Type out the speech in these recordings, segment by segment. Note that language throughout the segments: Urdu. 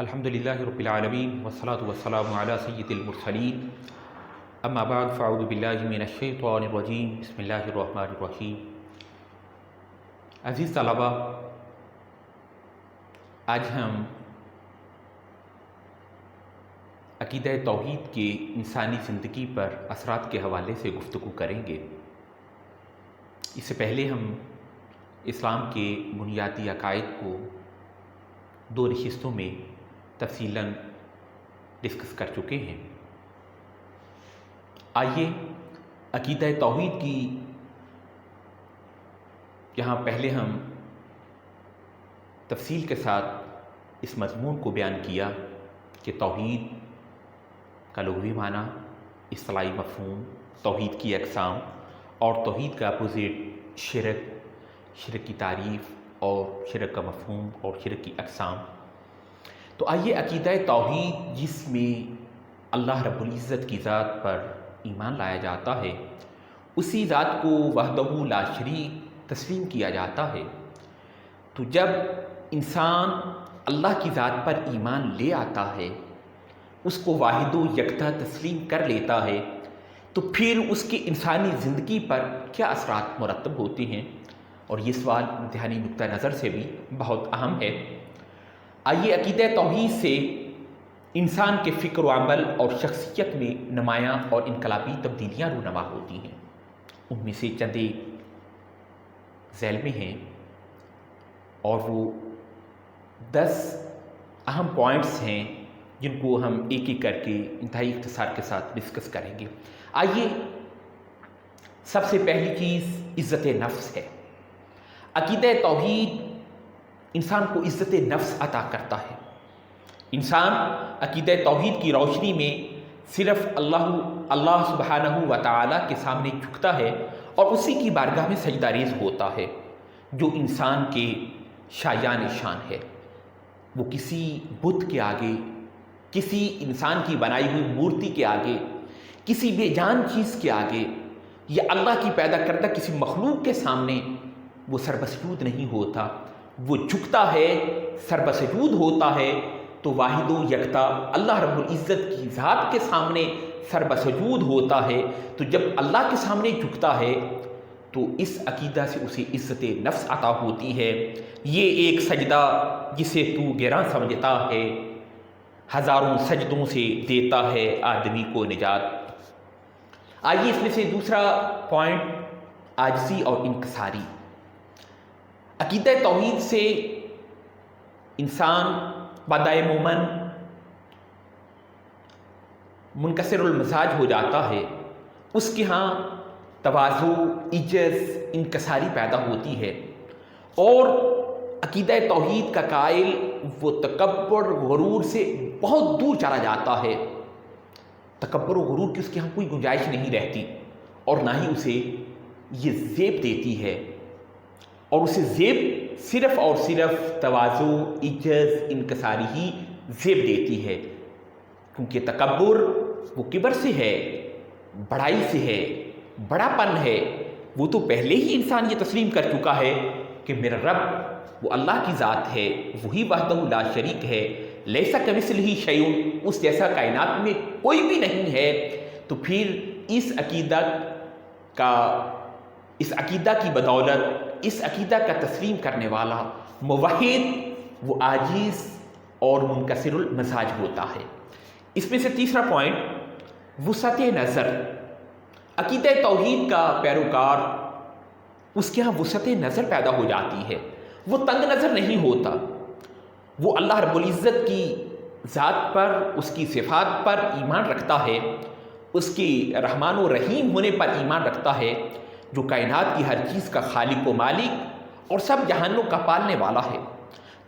الحمد للہ رب العالمین والصلاة والسلام علی سید المرسلین اما بعد فاعوذ باللہ من الشیطان الرجیم بسم اللہ الرحمن الرحیم۔ عزیز طلبہ، آج ہم عقیدہ توحید کے انسانی زندگی پر اثرات کے حوالے سے گفتگو کریں گے۔ اس سے پہلے ہم اسلام کے بنیادی عقائد کو دو نشستوں میں تفصیلاً ڈسکس کر چکے ہیں۔ آئیے عقیدہ توحید کی یہاں پہلے ہم تفصیل کے ساتھ اس مضمون کو بیان کیا کہ توحید کا لغوی معنی، اصطلاحی مفہوم، توحید کی اقسام اور توحید کا اپوزٹ شرک کی تعریف اور شرک کا مفہوم اور شرک کی اقسام۔ تو آئیے عقیدہ توحید جس میں اللہ رب العزت کی ذات پر ایمان لایا جاتا ہے، اسی ذات کو وحدہ لا شریک تسلیم کیا جاتا ہے۔ تو جب انسان اللہ کی ذات پر ایمان لے آتا ہے، اس کو واحد و یکتا تسلیم کر لیتا ہے، تو پھر اس کی انسانی زندگی پر کیا اثرات مرتب ہوتے ہیں، اور یہ سوال امتحانی نقطہ نظر سے بھی بہت اہم ہے۔ آئیے عقیدہ توحید سے انسان کے فکر و عمل اور شخصیت میں نمایاں اور انقلابی تبدیلیاں رونما ہوتی ہیں۔ ان میں سے چند ذیل میں ہیں، اور وہ 10 اہم پوائنٹس ہیں جن کو ہم ایک ایک کر کے انتہائی اختصار کے ساتھ ڈسکس کریں گے۔ آئیے، سب سے پہلی چیز عزت نفس ہے۔ عقیدہ توحید انسان کو عزت نفس عطا کرتا ہے۔ انسان عقیدہ توحید کی روشنی میں صرف اللہ سبحانہ و تعالیٰ کے سامنے جھکتا ہے اور اسی کی بارگاہ میں سجدہ ریز ہوتا ہے، جو انسان کے شایان شان ہے۔ وہ کسی بت کے آگے، کسی انسان کی بنائی ہوئی مورتی کے آگے، کسی بے جان چیز کے آگے، یا اللہ کی پیدا کردہ کسی مخلوق کے سامنے وہ سربسجود نہیں ہوتا۔ وہ جھکتا ہے، سربسجود ہوتا ہے، تو واحد و یکتا اللہ رب العزت کی ذات کے سامنے سربسجود ہوتا ہے۔ تو جب اللہ کے سامنے جھکتا ہے تو اس عقیدہ سے اسے عزت نفس عطا ہوتی ہے۔ یہ ایک سجدہ جسے تو گراں سمجھتا ہے، ہزاروں سجدوں سے دیتا ہے آدمی کو نجات۔ آئیے اس میں سے دوسرا پوائنٹ عاجزی اور انکساری۔ عقیدہ توحید سے انسان بندہ مومن منکسر المزاج ہو جاتا ہے۔ اس کے ہاں تواضع، عجز، انکساری پیدا ہوتی ہے، اور عقیدہ توحید کا قائل وہ تکبر، غرور سے بہت دور چلا جاتا ہے۔ تکبر و غرور کی اس کے ہاں کوئی گنجائش نہیں رہتی، اور نہ ہی اسے یہ زیب دیتی ہے، اور اسے زیب صرف اور صرف تواضع، عجز، انکساری ہی زیب دیتی ہے، کیونکہ تکبر وہ کبر سے ہے، بڑائی سے ہے، بڑا پن ہے۔ وہ تو پہلے ہی انسان یہ تسلیم کر چکا ہے کہ میرا رب وہ اللہ کی ذات ہے، وہی وحدہ لا شریک ہے، لیسا کمثلہ شیء، اس جیسا کائنات میں کوئی بھی نہیں ہے۔ تو پھر اس عقیدہ کی بدولت، اس عقیدہ کا تسلیم کرنے والا موحد وہ عاجز اور منکسر المزاج ہوتا ہے۔ اس میں سے تیسرا پوائنٹ وسعت نظر۔ عقیدہ توحید کا پیروکار، اس کے ہاں وسعت نظر پیدا ہو جاتی ہے۔ وہ تنگ نظر نہیں ہوتا، وہ اللہ رب العزت کی ذات پر، اس کی صفات پر ایمان رکھتا ہے، اس کی رحمان و رحیم ہونے پر ایمان رکھتا ہے، جو کائنات کی ہر چیز کا خالق و مالک اور سب جہانوں کا پالنے والا ہے۔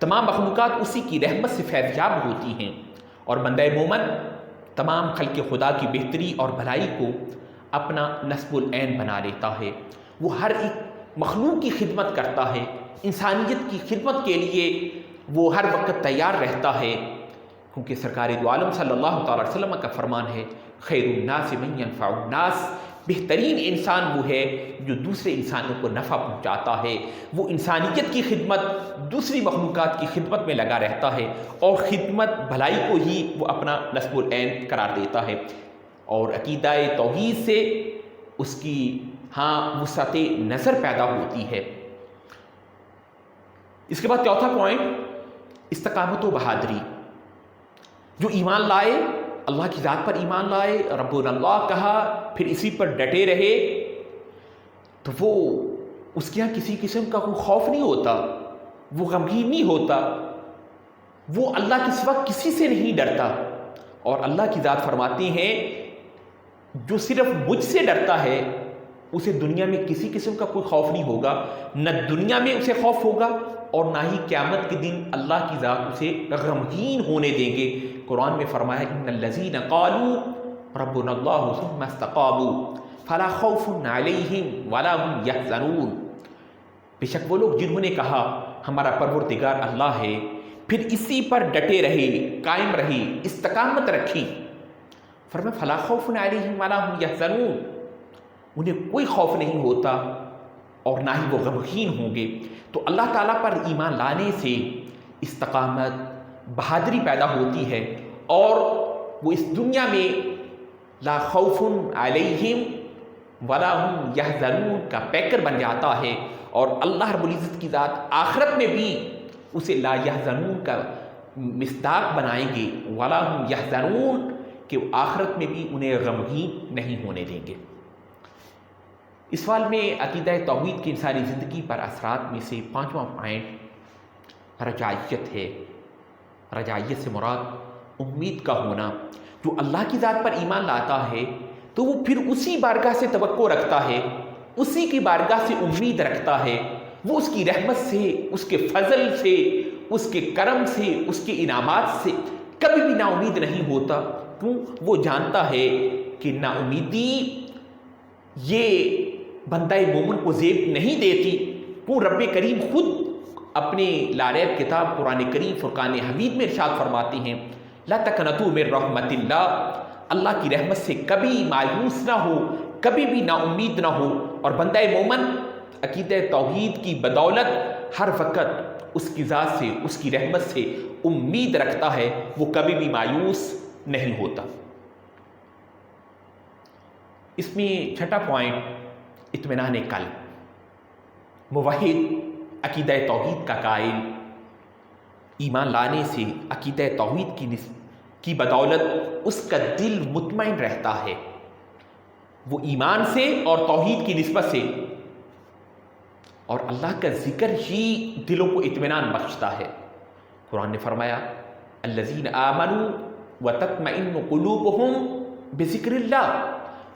تمام مخلوقات اسی کی رحمت سے فیضیاب ہوتی ہیں، اور بندہ مومن تمام خلق خدا کی بہتری اور بھلائی کو اپنا نصب العین بنا لیتا ہے۔ وہ ہر ایک مخلوق کی خدمت کرتا ہے، انسانیت کی خدمت کے لیے وہ ہر وقت تیار رہتا ہے، کیونکہ سرکار دو عالم صلی اللہ تعالی علیہ وسلم کا فرمان ہے، خیر الناس من ینفع الناس، بہترین انسان وہ ہے جو دوسرے انسانوں کو نفع پہنچاتا ہے، وہ انسانیت کی خدمت، دوسری مخلوقات کی خدمت میں لگا رہتا ہے اور خدمت بھلائی کو ہی وہ اپنا نصب العین قرار دیتا ہے، اور عقیدہ توحید سے اس کی وسعت نظر پیدا ہوتی ہے۔ اس کے بعد چوتھا پوائنٹ، استقامت و بہادری۔ جو ایمان لائے، اللہ کی ذات پر ایمان لائے، ربنا اللہ کہا، پھر اسی پر ڈٹے رہے، تو وہ اس کے یہاں کسی قسم کا کوئی خوف نہیں ہوتا، وہ غمگین نہیں ہوتا، وہ اللہ کے سوا کسی سے نہیں ڈرتا۔ اور اللہ کی ذات فرماتی ہیں جو صرف مجھ سے ڈرتا ہے اسے دنیا میں کسی قسم کا کوئی خوف نہیں ہوگا، نہ دنیا میں اسے خوف ہوگا اور نہ ہی قیامت کے دن اللہ کی ذات اسے غمگین ہونے دیں گے۔ قرآن میں فرمایا ان الذین قالوا ربنا اللہ ثم استقاموا فلا خوف علیہم ولا هم یحزنون۔ بے شک وہ لوگ جنہوں نے کہا ہمارا پروردگار اللہ ہے، پھر اسی پر ڈٹے رہے، قائم رہے، استقامت رکھی، فرمایا فلا خوف علیہم ولا هم یحزنون، انہیں کوئی خوف نہیں ہوتا اور نہ ہی وہ غمگین ہوں گے۔ تو اللہ تعالیٰ پر ایمان لانے سے استقامت، بہادری پیدا ہوتی ہے اور وہ اس دنیا میں لا خوف علیہم ولا هم یحزنون کا پیکر بن جاتا ہے، اور اللہ رب العزت کی ذات آخرت میں بھی اسے لا یحزنون کا مصداق بنائیں گے، ولا هم یحزنون کہ وہ آخرت میں بھی انہیں غمگین نہیں ہونے دیں گے۔ اس سوال میں عقیدہ توحید کی انسانی زندگی پر اثرات میں سے پانچواں پوائنٹ رجائیت ہے۔ رجائیت سے مراد امید کا ہونا۔ جو اللہ کی ذات پر ایمان لاتا ہے تو وہ پھر اسی بارگاہ سے توقع رکھتا ہے، اسی کی بارگاہ سے امید رکھتا ہے، وہ اس کی رحمت سے، اس کے فضل سے، اس کے کرم سے، اس کے انعامات سے کبھی بھی نا امید نہیں ہوتا۔ کیوں؟ وہ جانتا ہے کہ نا امیدی یہ بندہ مومن کو زیب نہیں دیتی۔ وہ رب کریم خود اپنے لاریب کتاب قرآن کریم فرقان حمید میں ارشاد فرماتے ہیں لا تقنطوا من رحمت اللہ، اللہ کی رحمت سے کبھی مایوس نہ ہو، کبھی بھی نا امید نہ ہو۔ اور بندہ مومن عقیدہ توحید کی بدولت ہر وقت اس کی ذات سے، اس کی رحمت سے امید رکھتا ہے، وہ کبھی بھی مایوس نہیں ہوتا۔ اس میں چھٹا پوائنٹ اطمینان قلب۔ موحد عقیدہ توحید کا قائل ایمان لانے سے عقیدہ توحید کی بدولت اس کا دل مطمئن رہتا ہے، وہ ایمان سے اور توحید کی نسبت سے، اور اللہ کا ذکر ہی دلوں کو اطمینان بخشتا ہے۔ قرآن نے فرمایا الذین آمنوا وتطمئن قلوبهم بذکر اللہ،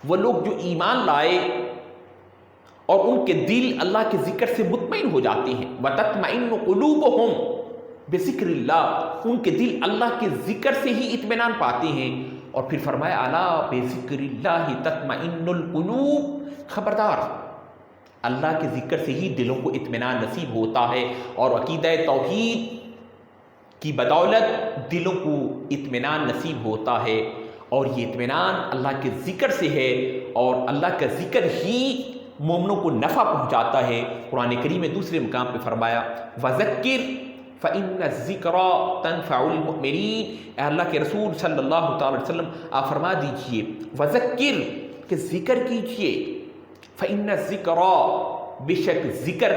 وہ لوگ جو ایمان لائے اور ان کے دل اللہ کے ذکر سے مطمئن ہو جاتے ہیں، وتطمئن قلوبهم بذکر اللہ، ان کے دل اللہ کے ذکر سے ہی اطمینان پاتے ہیں۔ اور پھر فرمایا الا بذکر اللہ تطمئن القلوب، خبردار اللہ کے ذکر سے ہی دلوں کو اطمینان نصیب ہوتا ہے، اور عقیدہ توحید کی بدولت دلوں کو اطمینان نصیب ہوتا ہے، اور یہ اطمینان اللہ کے ذکر سے ہے، اور اللہ کا ذکر ہی مومنوں کو نفع پہنچاتا ہے۔ قرآن کریم میں دوسرے مقام پہ فرمایا وذکر فإن الذکریٰ تنفع المؤمنین، اے اللہ کے رسول صلی اللہ تعالی وسلم آپ فرما دیجئے وذکر کہ ذکر کیجئے، فإن الذکریٰ بے شک ذکر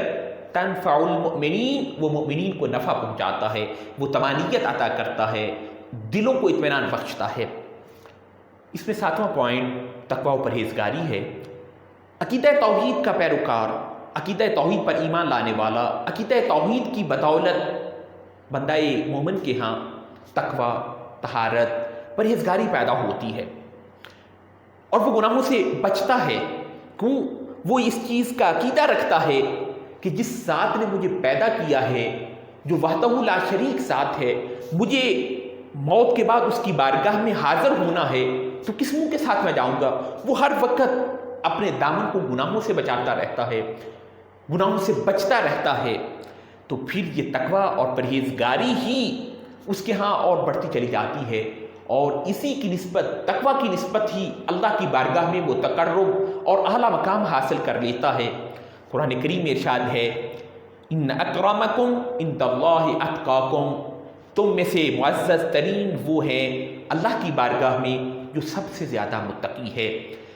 تنفع المؤمنین وہ مومنین کو نفع پہنچاتا ہے، وہ طمانینت عطا کرتا ہے، دلوں کو اطمینان بخشتا ہے۔ اس میں ساتواں پوائنٹ تقویٰ و پرہیزگاری ہے۔ عقیدہ توحید کا پیروکار، عقیدہ توحید پر ایمان لانے والا، عقیدہ توحید کی بدولت بندہ مومن کے ہاں تقویٰ، طہارت، پرہیزگاری پیدا ہوتی ہے، اور وہ گناہوں سے بچتا ہے۔ کیوں؟ وہ اس چیز کا عقیدہ رکھتا ہے کہ جس ذات نے مجھے پیدا کیا ہے، جو وحدہ لا شریک ذات ہے، مجھے موت کے بعد اس کی بارگاہ میں حاضر ہونا ہے، تو کس منہ کے ساتھ میں جاؤں گا؟ وہ ہر وقت اپنے دامن کو گناہوں سے بچاتا رہتا ہے، گناہوں سے بچتا رہتا ہے۔ تو پھر یہ تقویٰ اور پرہیزگاری ہی اس کے ہاں اور بڑھتی چلی جاتی ہے، اور اسی کی نسبت، تقویٰ کی نسبت ہی اللہ کی بارگاہ میں وہ تقرب اور اعلیٰ مقام حاصل کر لیتا ہے۔ قرآن کریم میں ارشاد ہے ان اکرمکم عند اللہ اتقاکم، تم میں سے معزز ترین وہ ہے اللہ کی بارگاہ میں جو سب سے زیادہ متقی ہے۔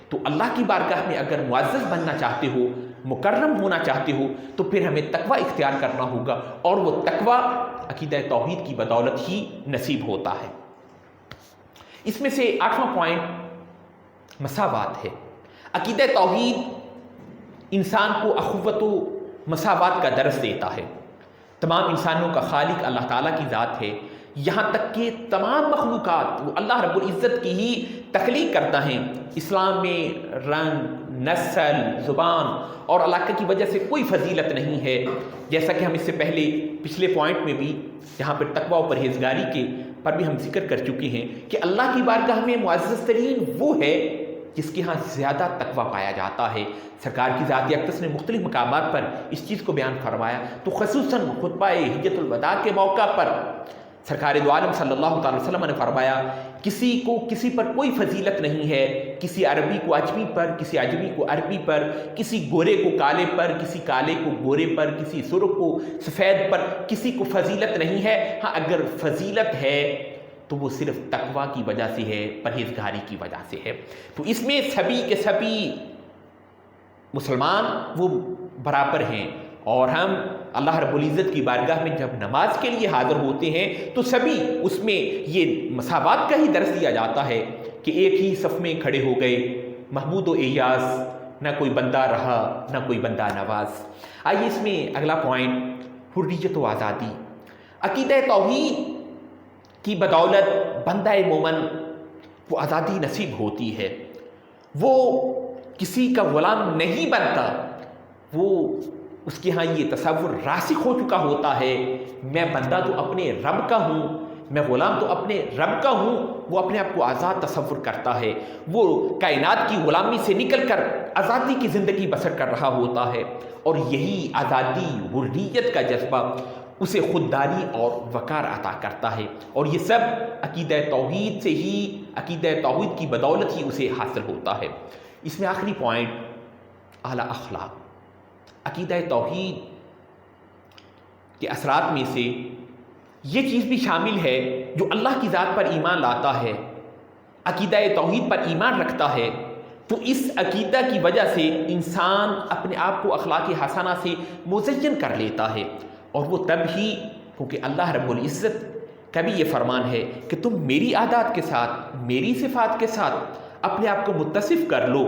تو اللہ کی بارگاہ میں اگر معزز بننا چاہتے ہو، مکرم ہونا چاہتے ہو، تو پھر ہمیں تقوی اختیار کرنا ہوگا، اور وہ تقوی عقیدہ توحید کی بدولت ہی نصیب ہوتا ہے۔ اس میں سے 8واں پوائنٹ مساوات ہے۔ عقیدہ توحید انسان کو اخوت و مساوات کا درس دیتا ہے۔ تمام انسانوں کا خالق اللہ تعالیٰ کی ذات ہے، یہاں تک کہ تمام مخلوقات وہ اللہ رب العزت کی ہی تخلیق کرتا ہے۔ اسلام میں رنگ، نسل، زبان اور علاقے کی وجہ سے کوئی فضیلت نہیں ہے، جیسا کہ ہم اس سے پہلے پچھلے پوائنٹ میں بھی جہاں پر تقوی و پرہیزگاری کے پر بھی ہم ذکر کر چکے ہیں کہ اللہ کی بارگاہ میں معزز ترین وہ ہے جس کے ہاں زیادہ تقوی پایا جاتا ہے۔ سرکار کی ذات اقدس نے مختلف مقامات پر اس چیز کو بیان فرمایا، تو خصوصاً خطبہ حجۃ الوداع کے موقع پر سرکار دو عالم صلی اللہ تعالی وسلم نے فرمایا کسی کو کسی پر کوئی فضیلت نہیں ہے، کسی عربی کو عجمی پر، کسی عجمی کو عربی پر، کسی گورے کو کالے پر، کسی کالے کو گورے پر، کسی سرخ کو سفید پر، کسی کو فضیلت نہیں ہے۔ ہاں اگر فضیلت ہے تو وہ صرف تقوی کی وجہ سے ہے، پرہیزگاری کی وجہ سے ہے۔ تو اس میں سبھی کے سبھی مسلمان وہ برابر ہیں، اور ہم اللہ رب العزت کی بارگاہ میں جب نماز کے لیے حاضر ہوتے ہیں تو سبھی اس میں یہ مساوات کا ہی درس دیا جاتا ہے کہ ایک ہی صف میں کھڑے ہو گئے، محمود و ایاز، نہ کوئی بندہ رہا نہ کوئی بندہ نواز۔ آئیے اس میں اگلا پوائنٹ حریت و آزادی۔ عقیدہ توحید کی بدولت بندہ مومن وہ آزادی نصیب ہوتی ہے، وہ کسی کا غلام نہیں بنتا، وہ اس کے ہاں یہ تصور راسخ ہو چکا ہوتا ہے میں بندہ تو اپنے رب کا ہوں، میں غلام تو اپنے رب کا ہوں۔ وہ اپنے آپ کو آزاد تصور کرتا ہے، وہ کائنات کی غلامی سے نکل کر آزادی کی زندگی بسر کر رہا ہوتا ہے، اور یہی آزادی حریت کا جذبہ اسے خودداری اور وقار عطا کرتا ہے، اور یہ سب عقیدہ توحید سے ہی، عقیدہ توحید کی بدولت ہی اسے حاصل ہوتا ہے۔ اس میں آخری پوائنٹ اعلیٰ اخلاق۔ عقیدہ توحید کے اثرات میں سے یہ چیز بھی شامل ہے جو اللہ کی ذات پر ایمان لاتا ہے، عقیدہ توحید پر ایمان رکھتا ہے، تو اس عقیدہ کی وجہ سے انسان اپنے آپ کو اخلاق حسنہ سے مزین کر لیتا ہے، اور وہ تب ہی، کیونکہ اللہ رب العزت کا بھی یہ فرمان ہے کہ تم میری عادات کے ساتھ، میری صفات کے ساتھ اپنے آپ کو متصف کر لو،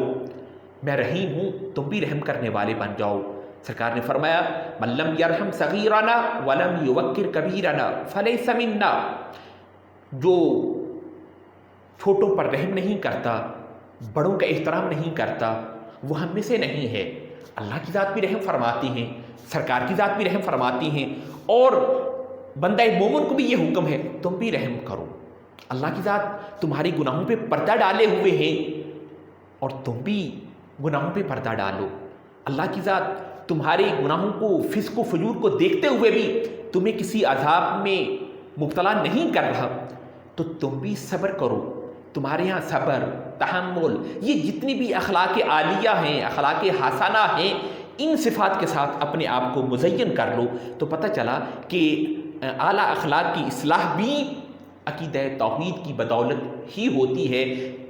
میں رحیم ہوں، تم بھی رحم کرنے والے بن جاؤ۔ سرکار نے فرمایا من لم یرحم صغیرنا ولم یوقر کبیرنا فلیس منا، جو چھوٹوں پر رحم نہیں کرتا، بڑوں کا احترام نہیں کرتا، وہ ہم میں سے نہیں ہے۔ اللہ کی ذات بھی رحم فرماتی ہیں، سرکار کی ذات بھی رحم فرماتی ہیں، اور بندہ مومن کو بھی یہ حکم ہے تم بھی رحم کرو۔ اللہ کی ذات تمہاری گناہوں پہ پردہ ڈالے ہوئے ہیں، اور تم بھی گناہوں پہ پردہ ڈالو۔ اللہ کی ذات تمہارے گناہوں کو، فسق و فجور کو دیکھتے ہوئے بھی تمہیں کسی عذاب میں مبتلا نہیں کر رہا، تو تم بھی صبر کرو۔ تمہارے یہاں صبر، تحمل، یہ جتنی بھی اخلاق عالیہ ہیں، اخلاق حسنہ ہیں، ان صفات کے ساتھ اپنے آپ کو مزین کر لو، تو پتہ چلا کہ اعلیٰ اخلاق کی اصلاح بھی عقیدہ توحید کی بدولت ہی ہوتی ہے۔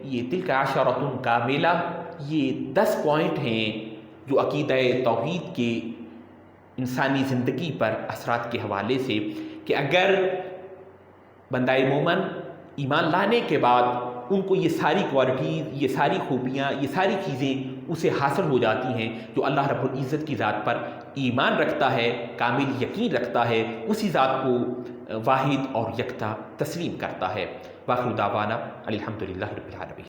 یہ تلک عشرۃ کاملہ، یہ 10 پوائنٹ ہیں جو عقیدہ توحید کے انسانی زندگی پر اثرات کے حوالے سے، کہ اگر بندہ مومن ایمان لانے کے بعد ان کو یہ ساری کوالٹیز، یہ ساری خوبیاں، یہ ساری چیزیں اسے حاصل ہو جاتی ہیں، جو اللہ رب العزت کی ذات پر ایمان رکھتا ہے، کامل یقین رکھتا ہے، اسی ذات کو واحد اور یکتا تسلیم کرتا ہے۔ وآخر دعوانا الحمدللہ رب العالمین۔